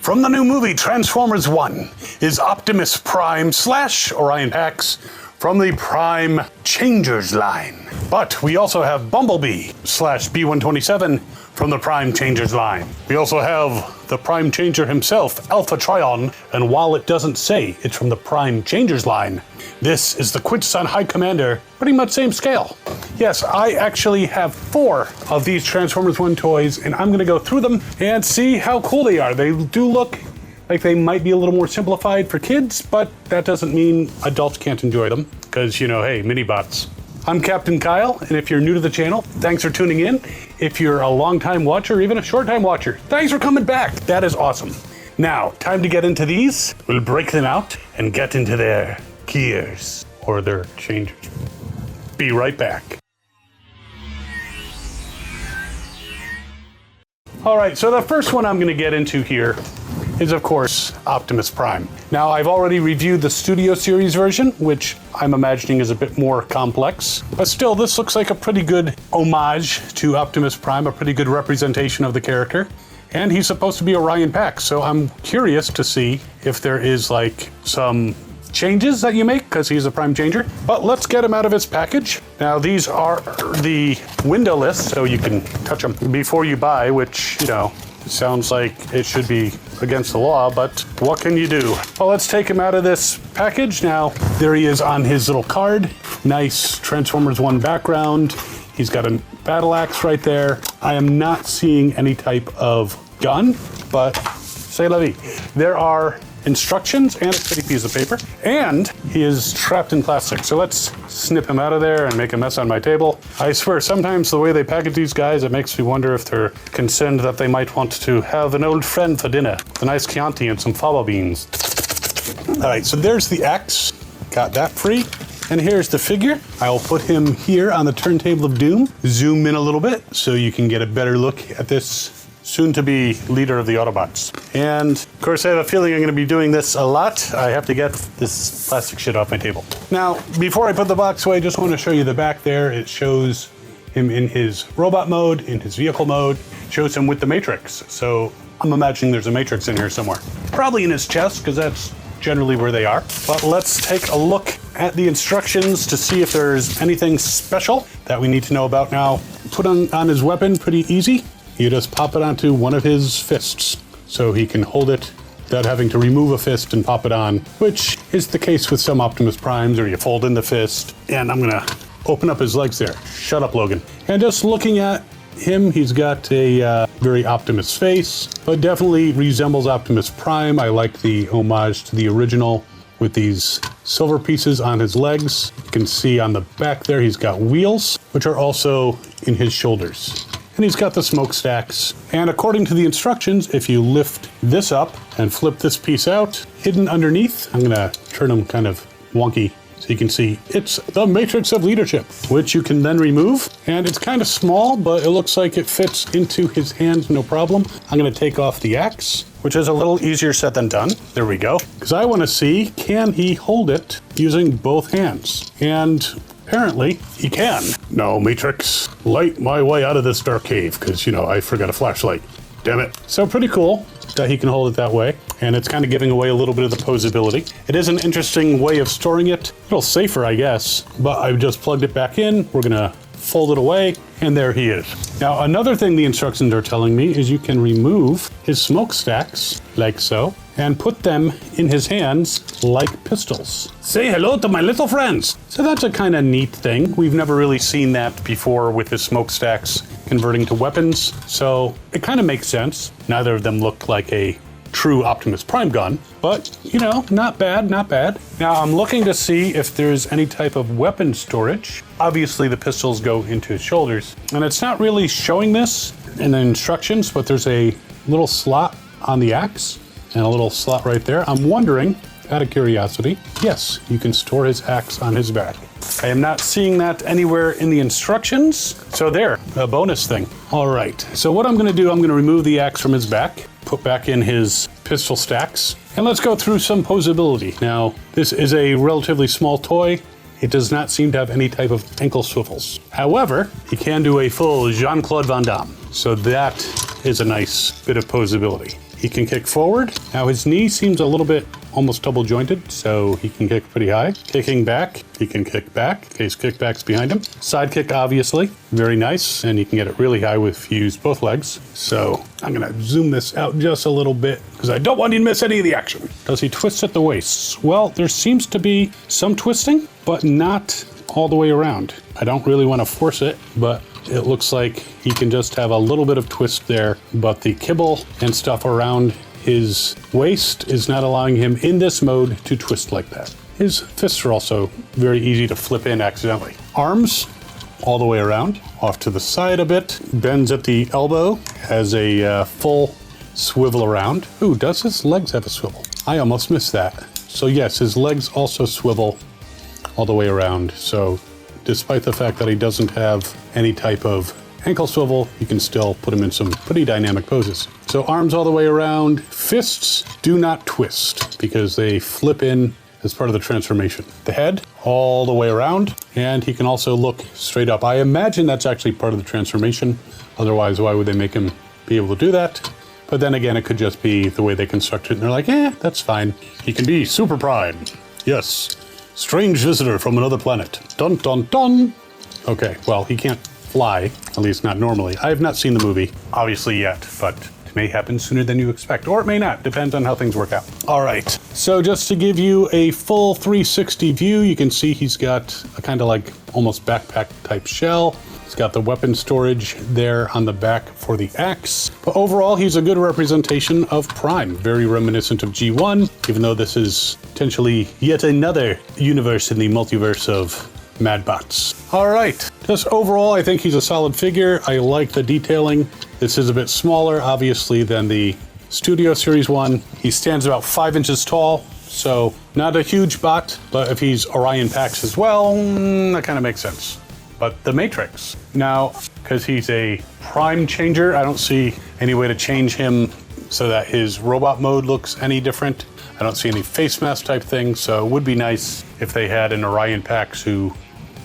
from the new movie Transformers 1 is Optimus Prime / Orion Pax from the Prime Changers line. But we also have Bumblebee / B-127 from the Prime Changers line. We also have the Prime Changer himself, Alpha Trion, and while it doesn't say it's from the Prime Changers line, this is the Quintesson High Commander, pretty much same scale. Yes, I actually have 4 of these Transformers 1 toys, and I'm gonna go through them and see how cool they are. They do look like they might be a little more simplified for kids, but that doesn't mean adults can't enjoy them, because, you know, hey, mini-bots. I'm Captain Kyle, and if you're new to the channel, thanks for tuning in. If you're a long-time watcher, or even a short-time watcher, thanks for coming back. That is awesome. Now, time to get into these. We'll break them out and get into their gears, or their changers. Be right back. All right, so the first one I'm gonna get into here is, of course, Optimus Prime. Now, I've already reviewed the Studio Series version, which I'm imagining is a bit more complex, but still, this looks like a pretty good homage to Optimus Prime, a pretty good representation of the character. And he's supposed to be Orion Pax, so I'm curious to see if there is like some changes that you make, because he's a Prime Changer. But let's get him out of his package. Now, these are the windowless, so you can touch them before you buy, which, you know, it sounds like it should be against the law, but what can you do? Well, let's take him out of this package. Now, there he is on his little card. Nice Transformers 1 background. He's got a battle axe right there. I am not seeing any type of gun, but c'est la vie. There are instructions and a pretty piece of paper, and he is trapped in plastic. So let's snip him out of there and make a mess on my table. I swear, sometimes the way they package these guys, it makes me wonder if they're concerned that they might want to have an old friend for dinner, a nice Chianti and some fava beans. All right, so there's the axe. Got that free. And here's the figure. I'll put him here on the turntable of doom. Zoom in a little bit so you can get a better look at this soon-to-be leader of the Autobots. And of course, I have a feeling I'm gonna be doing this a lot. I have to get this plastic shit off my table. Now, before I put the box away, I just wanna show you the back there. It shows him in his robot mode, in his vehicle mode, shows him with the Matrix. So I'm imagining there's a Matrix in here somewhere. Probably in his chest, because that's generally where they are. But let's take a look at the instructions to see if there's anything special that we need to know about. Now, put on his weapon, pretty easy. You just pop it onto one of his fists, so he can hold it without having to remove a fist and pop it on, which is the case with some Optimus Primes, or you fold in the fist. And I'm gonna open up his legs there. Shut up, Logan. And just looking at him, he's got a very Optimus face, but definitely resembles Optimus Prime. I like the homage to the original with these silver pieces on his legs. You can see on the back there, he's got wheels, which are also in his shoulders. And he's got the smokestacks. And according to the instructions, if you lift this up and flip this piece out, hidden underneath, I'm gonna turn him kind of wonky so you can see it's the Matrix of Leadership, which you can then remove. And it's kind of small, but it looks like it fits into his hand no problem. I'm gonna take off the axe, which is a little easier said than done. There we go. Because I wanna see, can he hold it using both hands? And apparently, he can. No, Matrix, light my way out of this dark cave, because, you know, I forgot a flashlight. Damn it. So pretty cool that he can hold it that way, and it's kind of giving away a little bit of the posability. It is an interesting way of storing it. A little safer, I guess, but I just plugged it back in. We're gonna fold it away, and there he is. Now, another thing the instructions are telling me is you can remove his smokestacks, like so, and put them in his hands like pistols. Say hello to my little friends. So that's a kind of neat thing. We've never really seen that before with his smokestacks converting to weapons, so it kind of makes sense. Neither of them look like a true Optimus Prime gun, but, you know, not bad, not bad. Now, I'm looking to see if there's any type of weapon storage. Obviously, the pistols go into his shoulders, and it's not really showing this in the instructions, but there's a little slot on the axe and a little slot right there. I'm wondering, out of curiosity, yes, you can store his axe on his back. I am not seeing that anywhere in the instructions, so there, a bonus thing. All right, so what I'm gonna do, I'm gonna remove the axe from his back, put back in his pistol stacks, and let's go through some posability. Now, this is a relatively small toy. It does not seem to have any type of ankle swivels. However, he can do a full Jean-Claude Van Damme, so that is a nice bit of posability. He can kick forward. Now his knee seems a little bit almost double jointed, so he can kick pretty high. Kicking back, he can kick back. Okay, his kickback's behind him. Side kick, obviously, very nice, and he can get it really high if you use both legs. So I'm gonna zoom this out just a little bit because I don't want you to miss any of the action. Does he twist at the waist? Well, there seems to be some twisting, but not all the way around. I don't really want to force it, but it looks like he can just have a little bit of twist there, but the kibble and stuff around his waist is not allowing him in this mode to twist like that. His fists are also very easy to flip in accidentally. Arms all the way around, off to the side a bit, bends at the elbow, has a full swivel around. Ooh, does his legs have a swivel? I almost missed that. So yes, his legs also swivel all the way around. So despite the fact that he doesn't have any type of ankle swivel, you can still put him in some pretty dynamic poses. So arms all the way around. Fists do not twist because they flip in as part of the transformation. The head all the way around, and he can also look straight up. I imagine that's actually part of the transformation. Otherwise, why would they make him be able to do that? But then again, it could just be the way they construct it, and they're like, that's fine. He can be Super Prime. Yes. Strange visitor from another planet. Dun, dun, dun. Okay, well, he can't fly, at least not normally. I have not seen the movie, obviously, yet, but it may happen sooner than you expect, or it may not, depends on how things work out. All right, so just to give you a full 360 view, you can see he's got a kind of like almost backpack type shell. He's got the weapon storage there on the back for the axe. But overall, he's a good representation of Prime, very reminiscent of G1, even though this is potentially yet another universe in the multiverse of Madbots. All right, just overall, I think he's a solid figure. I like the detailing. This is a bit smaller, obviously, than the Studio Series one. He stands about 5 inches tall, so not a huge bot, but if he's Orion Pax as well, that kind of makes sense. But the Matrix. Now, because he's a Prime changer, I don't see any way to change him so that his robot mode looks any different. I don't see any face mask type thing, so it would be nice if they had an Orion Pax who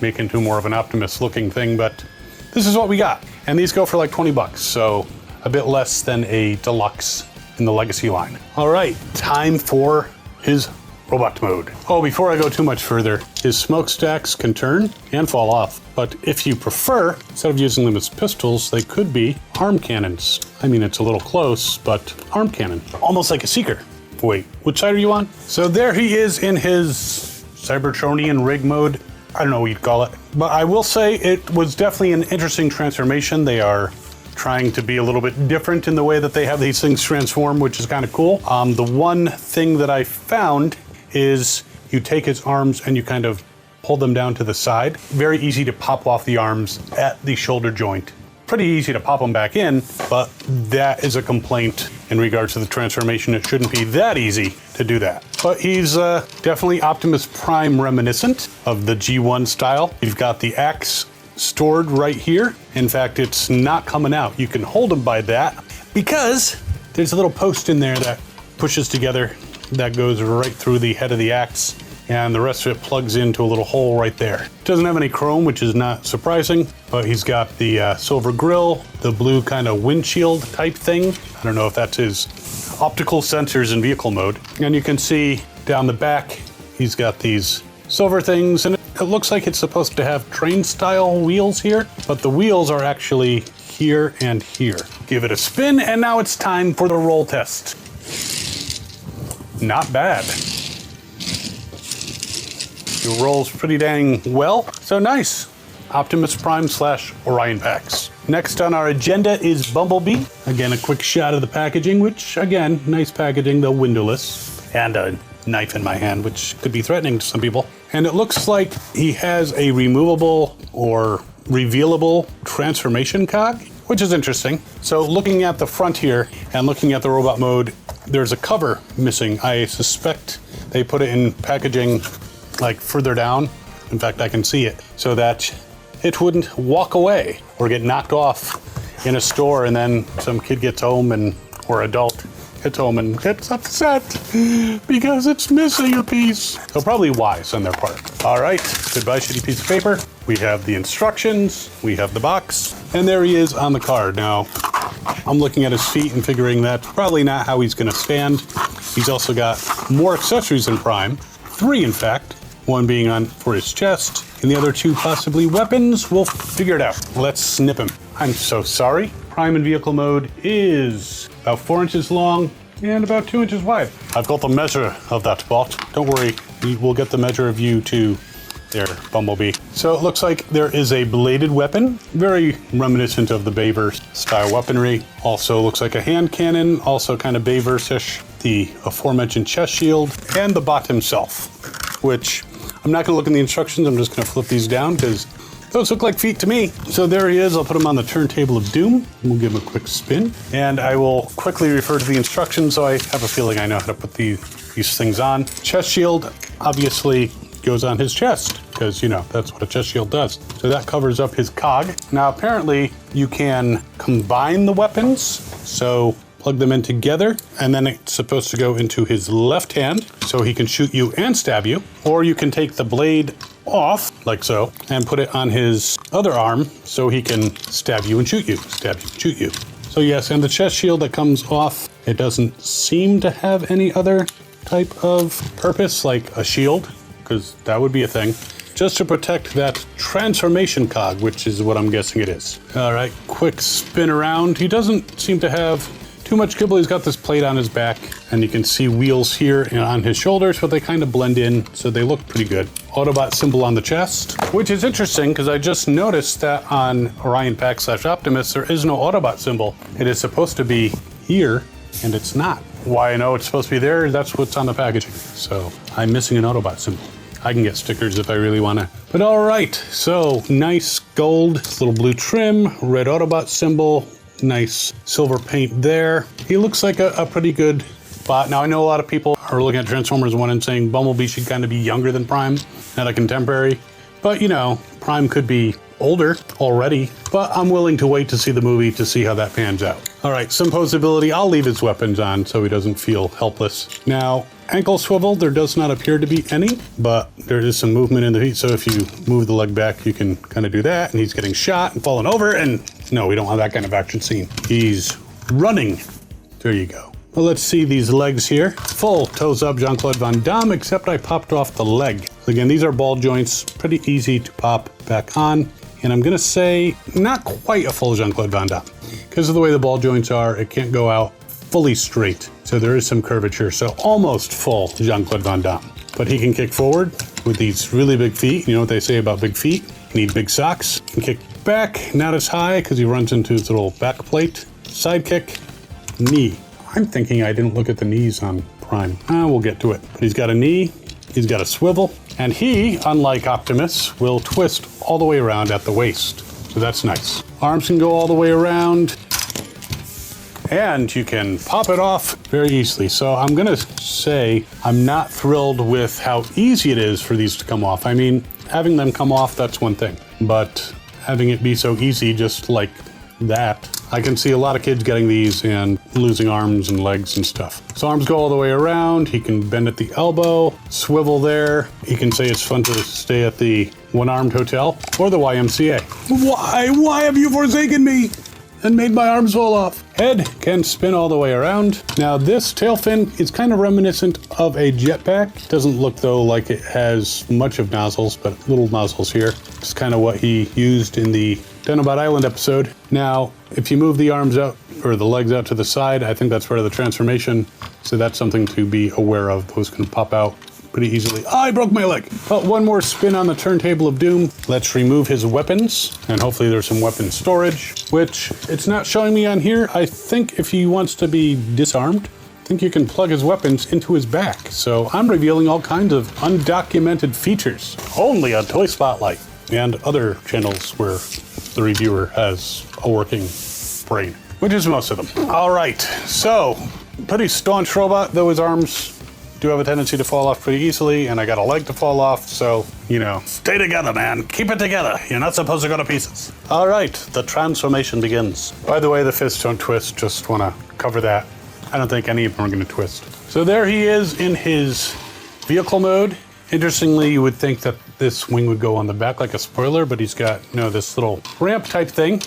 make into more of an Optimus looking thing, but this is what we got. And these go for like 20 bucks, so a bit less than a deluxe in the Legacy line. All right, time for his robot mode. Oh, before I go too much further, his smokestacks can turn and fall off, but if you prefer, instead of using them as pistols, they could be arm cannons. I mean, it's a little close, but arm cannon, almost like a Seeker. Wait, which side are you on? So there he is in his Cybertronian rig mode. I don't know what you'd call it, but I will say it was definitely an interesting transformation. They are trying to be a little bit different in the way that they have these things transform, which is kind of cool. The one thing that I found is you take his arms and you kind of pull them down to the side. Very easy to pop off the arms at the shoulder joint. Pretty easy to pop them back in, but that is a complaint in regards to the transformation. It shouldn't be that easy to do that. But he's definitely Optimus Prime reminiscent of the G1 style. You've got the axe stored right here. In fact, it's not coming out. You can hold him by that because there's a little post in there that pushes together that goes right through the head of the axe, and the rest of it plugs into a little hole right there. Doesn't have any chrome, which is not surprising, but he's got the silver grille, the blue kind of windshield type thing. I don't know if that's his optical sensors in vehicle mode. And you can see down the back, he's got these silver things, and it looks like it's supposed to have train style wheels here, but the wheels are actually here and here. Give it a spin, and now it's time for the roll test. Not bad. It rolls pretty dang well. So nice. Optimus Prime / Orion Pax. Next on our agenda is Bumblebee. Again, a quick shot of the packaging, which again, nice packaging, though windowless. And a knife in my hand, which could be threatening to some people. And it looks like he has a removable or revealable transformation cog, which is interesting. So looking at the front here and looking at the robot mode, there's a cover missing. I suspect they put it in packaging like further down. In fact, I can see it, so that it wouldn't walk away or get knocked off in a store, and then some kid gets home or adult gets home and gets upset because it's missing a piece. So probably wise on their part. All right, goodbye shitty piece of paper. We have the instructions, we have the box, and there he is on the card. Now, I'm looking at his feet and figuring that's probably not how he's going to stand. He's also got more accessories than Prime. 3, in fact. One being on for his chest, and the other 2 possibly weapons. We'll figure it out. Let's snip him. I'm so sorry. Prime in vehicle mode is about 4 inches long and about 2 inches wide. I've got the measure of that bot. Don't worry, we'll get the measure of you too there, Bumblebee. So it looks like there is a bladed weapon, very reminiscent of the Bayverse style weaponry. Also looks like a hand cannon, also kind of Bayverse-ish. The aforementioned chest shield, and the bot himself, which I'm not going to look in the instructions. I'm just going to flip these down because those look like feet to me. So there he is. I'll put him on the turntable of doom. We'll give him a quick spin. And I will quickly refer to the instructions so I have a feeling I know how to put these things on. Chest shield obviously goes on his chest because, you know, that's what a chest shield does. So that covers up his cog. Now, apparently, you can combine the weapons. So plug them in together, and then it's supposed to go into his left hand so he can shoot you and stab you. Or you can take the blade off, like so, and put it on his other arm so he can stab you and shoot you, stab you, shoot you. So yes, and the chest shield that comes off, it doesn't seem to have any other type of purpose, like a shield, because that would be a thing. Just to protect that transformation cog, which is what I'm guessing it is. All right, quick spin around. He doesn't seem to have too much kibble. He's got this plate on his back, and you can see wheels here and on his shoulders, but they kind of blend in, so they look pretty good. Autobot symbol on the chest, which is interesting because I just noticed that on Orion Pax / Optimus, there is no Autobot symbol. It is supposed to be here, and it's not. Why I know it's supposed to be there, that's what's on the packaging. So I'm missing an Autobot symbol. I can get stickers if I really want to. But all right, so nice gold, little blue trim, red Autobot symbol, nice silver paint there. He looks like a pretty good bot. Now, I know a lot of people are looking at Transformers 1 and saying Bumblebee should kind of be younger than Prime, not a contemporary. But, you know, Prime could be older already. But I'm willing to wait to see the movie to see how that pans out. All right, some posability. I'll leave his weapons on so he doesn't feel helpless. Now, ankle swivel, there does not appear to be any, but there is some movement in the feet. So if you move the leg back, you can kind of do that. And he's getting shot and falling over, and no, we don't have that kind of action scene. He's running. There you go. Well, let's see these legs here. Full toes up Jean-Claude Van Damme, except I popped off the leg. Again, these are ball joints, pretty easy to pop back on. And I'm gonna say not quite a full Jean-Claude Van Damme. Because of the way the ball joints are, it can't go out fully straight. So there is some curvature, so almost full Jean-Claude Van Damme. But he can kick forward with these really big feet. You know what they say about big feet? Need big socks. Can kick back, not as high because he runs into his little back plate. Side kick, knee. I'm thinking I didn't look at the knees on Prime. We'll get to it. But he's got a knee, he's got a swivel, and he, unlike Optimus, will twist all the way around at the waist. So that's nice. Arms can go all the way around, and you can pop it off very easily. So I'm gonna say I'm not thrilled with how easy it is for these to come off. I mean, having them come off, that's one thing, but having it be so easy just like that, I can see a lot of kids getting these and losing arms and legs and stuff. So arms go all the way around. He can bend at the elbow, swivel there. He can say it's fun to stay at the One-Armed Hotel or the YMCA. Why have you forsaken me and made my arms fall off? Head can spin all the way around. Now this tail fin is kind of reminiscent of a jetpack. Doesn't look though like it has much of nozzles, but little nozzles here. It's kind of what he used in the Dinobot Island episode. Now, if you move the arms out or the legs out to the side, I think that's part of the transformation. So that's something to be aware of. Those can pop out pretty easily. Oh, I broke my leg. But one more spin on the turntable of doom. Let's remove his weapons, and hopefully there's some weapon storage, which it's not showing me on here. I think if he wants to be disarmed, I think you can plug his weapons into his back. So I'm revealing all kinds of undocumented features only on Toy Spotlight and other channels where the reviewer has a working brain, which is most of them. All right, so pretty staunch robot, though his arms do have a tendency to fall off pretty easily, and I got a leg to fall off, so, you know, stay together, man. Keep it together. You're not supposed to go to pieces. All right, the transformation begins. By the way, the fists don't twist. Just want to cover that. I don't think any of them are going to twist. So there he is in his vehicle mode. Interestingly, you would think that this wing would go on the back like a spoiler, but he's got, you know, this little ramp type thing.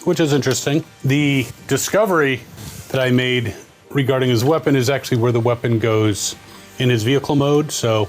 which is interesting. The discovery that I made regarding his weapon is actually where the weapon goes in his vehicle mode, so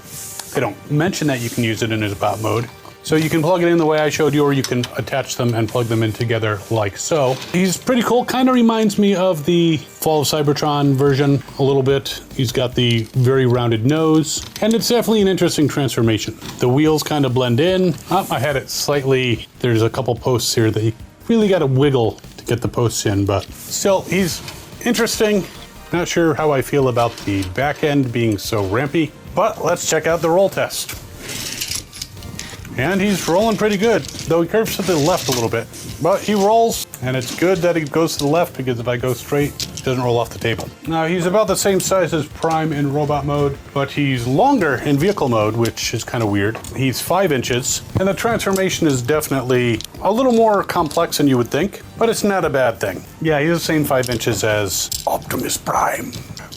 they don't mention that you can use it in his bot mode. So you can plug it in the way I showed you, or you can attach them and plug them in together like so. He's pretty cool, kind of reminds me of the Fall of Cybertron version a little bit. He's got the very rounded nose, and it's definitely an interesting transformation. The wheels kind of blend in. I had it slightly, there's a couple posts here that you really got to wiggle to get the posts in, but still, he's interesting. Not sure how I feel about the back end being so rampy, but let's check out the roll test. And he's rolling pretty good, though he curves to the left a little bit. But he rolls, and it's good that he goes to the left, because if I go straight, it doesn't roll off the table. Now, he's about the same size as Prime in robot mode, but he's longer in vehicle mode, which is kind of weird. He's 5 inches, and the transformation is definitely a little more complex than you would think, but it's not a bad thing. Yeah, he's the same 5 inches as Optimus Prime,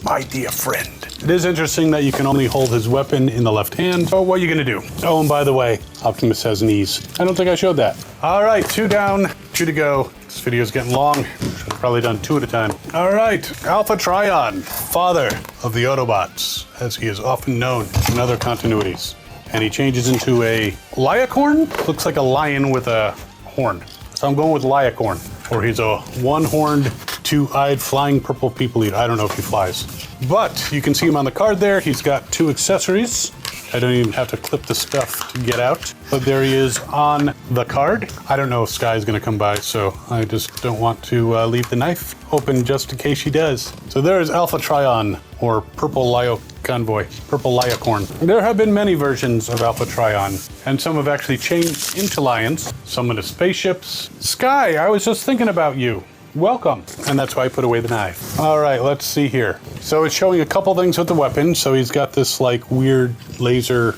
my dear friend. It is interesting that you can only hold his weapon in the left hand. So what are you gonna do? Oh, and by the way, Optimus has knees. I don't think I showed that. All right, 2 down, 2 to go. This video is getting long. Should have probably done 2 at a time. All right, Alpha Trion, father of the Autobots, as he is often known in other continuities. And he changes into a liacorn? Looks like a lion with a horn. So I'm going with liacorn. Or he's a one-horned, 2-eyed flying purple people eater. I don't know if he flies. But you can see him on the card there. He's got 2 accessories. I don't even have to clip the stuff to get out. But there he is on the card. I don't know if Sky's gonna come by, so I just don't want to leave the knife open just in case she does. So there is Alpha Trion, or Purple Convoy, Purple Liacorn. There have been many versions of Alpha Trion, and some have actually changed into lions, some into spaceships. Sky, I was just thinking about you. Welcome. And that's why I put away the knife. All right, let's see here. So it's showing a couple things with the weapon. So he's got this like weird laser.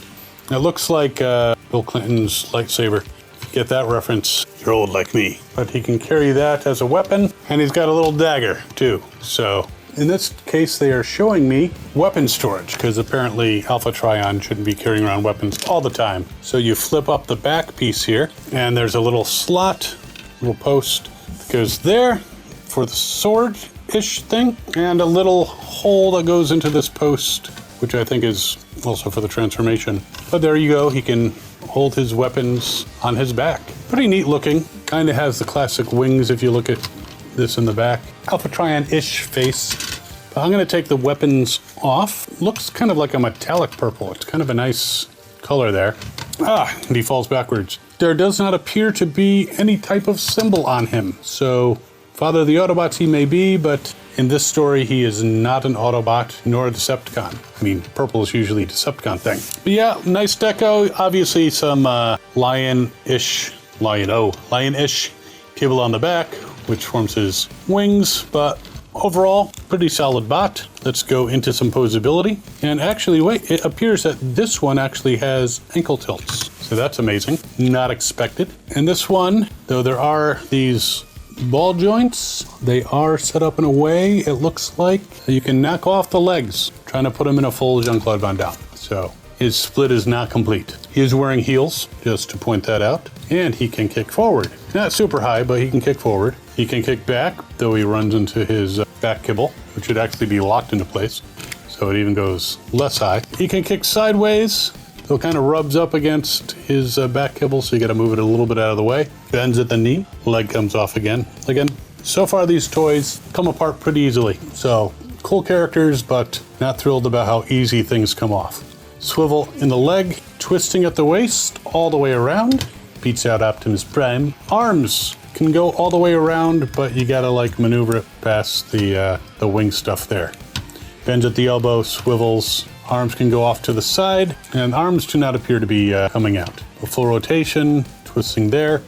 It looks like Bill Clinton's lightsaber. If you get that reference, you're old like me. But he can carry that as a weapon, and he's got a little dagger too. So in this case, they are showing me weapon storage, because apparently Alpha Trion shouldn't be carrying around weapons all the time. So you flip up the back piece here, and there's a little slot, little post that goes there for the sword-ish thing, and a little hole that goes into this post, which I think is also for the transformation. But there you go, he can hold his weapons on his back. Pretty neat looking. Kind of has the classic wings if you look at this in the back. Alpha Trion-ish face. But I'm going to take the weapons off. Looks kind of like a metallic purple. It's kind of a nice color there. And he falls backwards. There does not appear to be any type of symbol on him. So, father of the Autobots he may be, but in this story he is not an Autobot nor a Decepticon. I mean, purple is usually a Decepticon thing. But yeah, nice deco. Obviously some lion-ish cable on the back, which forms his wings, but overall, pretty solid bot. Let's go into some posability. And actually, wait, it appears that this one actually has ankle tilts. So that's amazing. Not expected. And this one, though there are these ball joints, they are set up in a way, it looks like, you can knock off the legs, trying to put him in a full Jean-Claude Van Damme. So his split is not complete. He is wearing heels, just to point that out. And he can kick forward. Not super high, but he can kick forward. He can kick back, though he runs into his back kibble, which should actually be locked into place. So it even goes less high. He can kick sideways, though it kind of rubs up against his back kibble, so you got to move it a little bit out of the way. Bends at the knee, leg comes off again. Again, so far these toys come apart pretty easily. So cool characters, but not thrilled about how easy things come off. Swivel in the leg, twisting at the waist, all the way around. Beats out Optimus Prime. Arms can go all the way around, but you gotta like maneuver it past the wing stuff there. Bends at the elbow, swivels. Arms can go off to the side, and arms do not appear to be coming out. A full rotation, twisting there.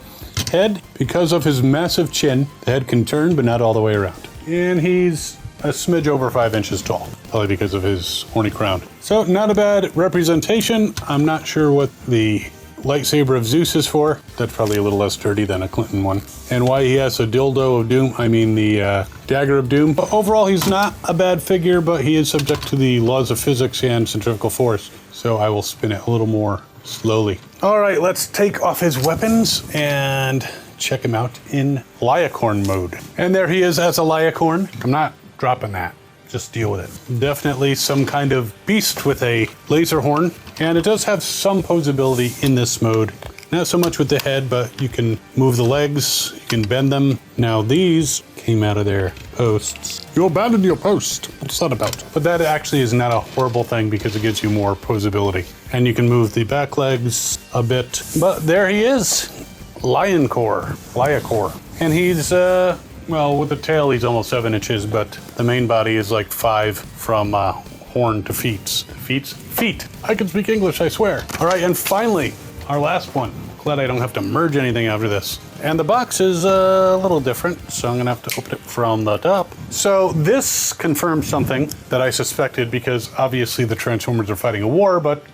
Head, because of his massive chin, the head can turn, but not all the way around. And he's a smidge over 5 inches tall, probably because of his horny crown. So not a bad representation. I'm not sure what the lightsaber of Zeus is for. That's probably a little less dirty than a Clinton one. And why he has a dildo of doom, I mean the dagger of doom. But overall, he's not a bad figure, but he is subject to the laws of physics and centrifugal force. So I will spin it a little more slowly. All right, let's take off his weapons and check him out in Liacorn mode. And there he is as a Liacorn. I'm not dropping that. Just deal with it. Definitely some kind of beast with a laser horn. And it does have some posability in this mode. Not so much with the head, but you can move the legs, you can bend them. Now these came out of their posts. You abandoned your post. What's that about? But that actually is not a horrible thing because it gives you more posability. And you can move the back legs a bit. But there he is, Liacorn. And he's, well, with the tail he's almost 7 inches, but the main body is like 5 from horn to feet. Feet. I can speak English, I swear. All right, and finally, our last one. Glad I don't have to merge anything after this. And the box is a little different, so I'm gonna have to open it from the top. So this confirms something that I suspected because obviously the Transformers are fighting a war, but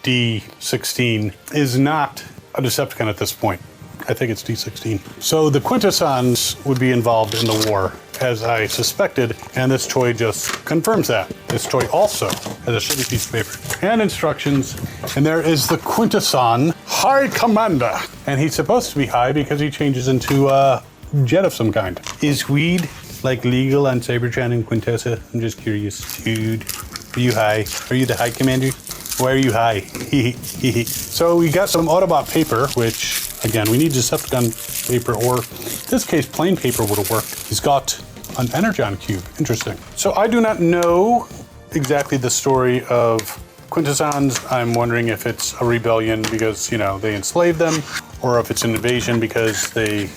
D16 is not a Decepticon at this point. I think it's D16. So the Quintessons would be involved in the war, as I suspected, and this toy just confirms that. This toy also has a shitty piece of paper and instructions, and there is the Quintesson High Commander. And he's supposed to be high because he changes into a jet of some kind. Is weed like legal on Cybertron and Quintessa? I'm just curious. Dude, are you high? Are you the High Commander? Why are you high? So we got some Autobot paper, which, again, we need Decepticon paper, or in this case, plain paper would have worked. He's got an Energon cube. Interesting. So I do not know exactly the story of Quintessons. I'm wondering if it's a rebellion because, they enslaved them, or if it's an invasion because they,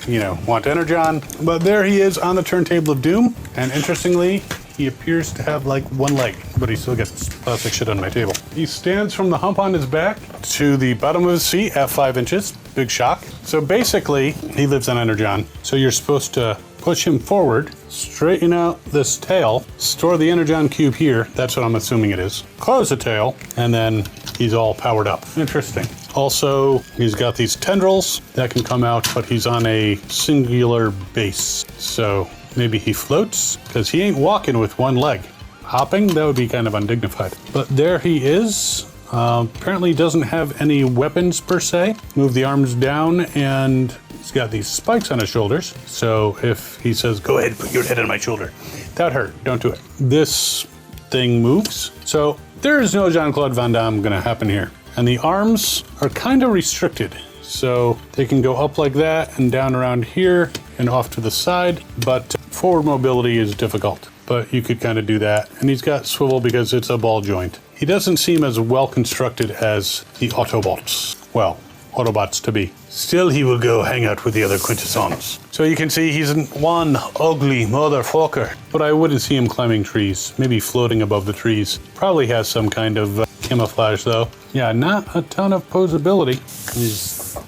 want Energon. But there he is on the turntable of doom. And interestingly, he appears to have like one leg, but he still gets plastic shit on my table. He stands from the hump on his back to the bottom of his seat at 5 inches. Big shock. So basically, he lives on Energon. So you're supposed to push him forward, straighten out this tail, store the Energon cube here. That's what I'm assuming it is. Close the tail, and then he's all powered up. Interesting. Also, he's got these tendrils that can come out, but he's on a singular base. So maybe he floats, because he ain't walking with one leg. Hopping, that would be kind of undignified. But there he is. Apparently doesn't have any weapons per se. Move the arms down, and he's got these spikes on his shoulders. So if he says, go ahead, put your head on my shoulder, that hurt, don't do it. This thing moves. So there is no Jean-Claude Van Damme gonna happen here. And the arms are kind of restricted. So they can go up like that and down around here and off to the side, but forward mobility is difficult. But you could kind of do that. And he's got swivel because it's a ball joint. He doesn't seem as well constructed as the Autobots. Well, Autobots to be. Still, he will go hang out with the other Quintessons. So you can see he's one ugly motherfucker. But I wouldn't see him climbing trees. Maybe floating above the trees. Probably has some kind of camouflage though. Yeah, not a ton of posability.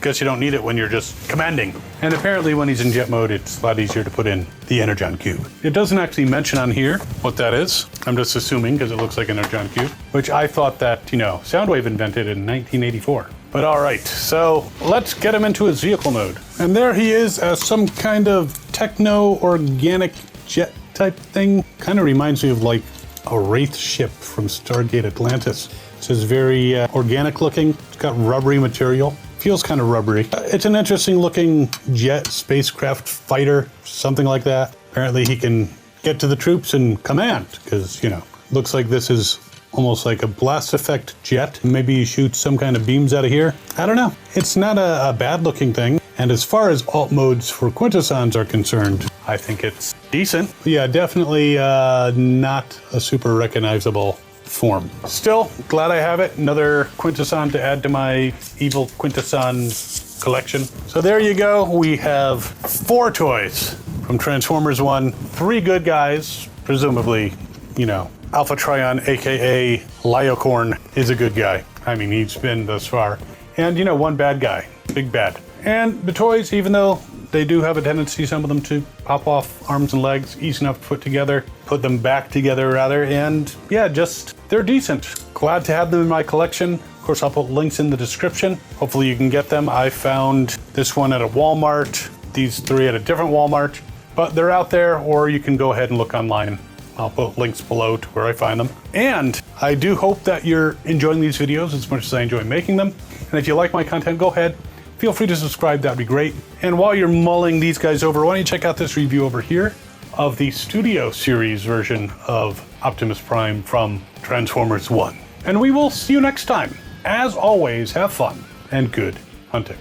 Guess you don't need it when you're just commanding. And apparently when he's in jet mode, it's a lot easier to put in the Energon cube. It doesn't actually mention on here what that is. I'm just assuming because it looks like an Energon cube, which I thought that, Soundwave invented in 1984. But all right, so let's get him into his vehicle mode. And there he is as some kind of techno-organic jet type thing. Kind of reminds me of like a Wraith ship from Stargate Atlantis. This is very organic looking. It's got rubbery material. Feels kind of rubbery. It's an interesting looking jet, spacecraft, fighter, something like that. Apparently he can get to the troops and command because, looks like this is almost like a blast effect jet. Maybe he shoots some kind of beams out of here. I don't know. It's not a bad looking thing. And as far as alt modes for Quintessons are concerned, I think it's decent. Yeah, definitely not a super recognizable form. Still, glad I have it. Another Quintesson to add to my evil Quintesson collection. So there you go. We have 4 toys from Transformers 1. 3 good guys, presumably, Alpha Trion, aka Liacorn, is a good guy. I mean, he's been thus far. And 1 bad guy, big bad. And the toys, even though they do have a tendency, some of them, to pop off arms and legs, easy enough to put them back together rather, and yeah, they're decent. Glad to have them in my collection. Of course, I'll put links in the description. Hopefully you can get them. I found this one at a Walmart, these 3 at a different Walmart, but they're out there, or you can go ahead and look online. I'll put links below to where I find them. And I do hope that you're enjoying these videos as much as I enjoy making them. And if you like my content, go ahead, feel free to subscribe, that'd be great. And while you're mulling these guys over, why don't you check out this review over here of the Studio Series version of Optimus Prime from Transformers 1. And we will see you next time. As always, have fun and good hunting.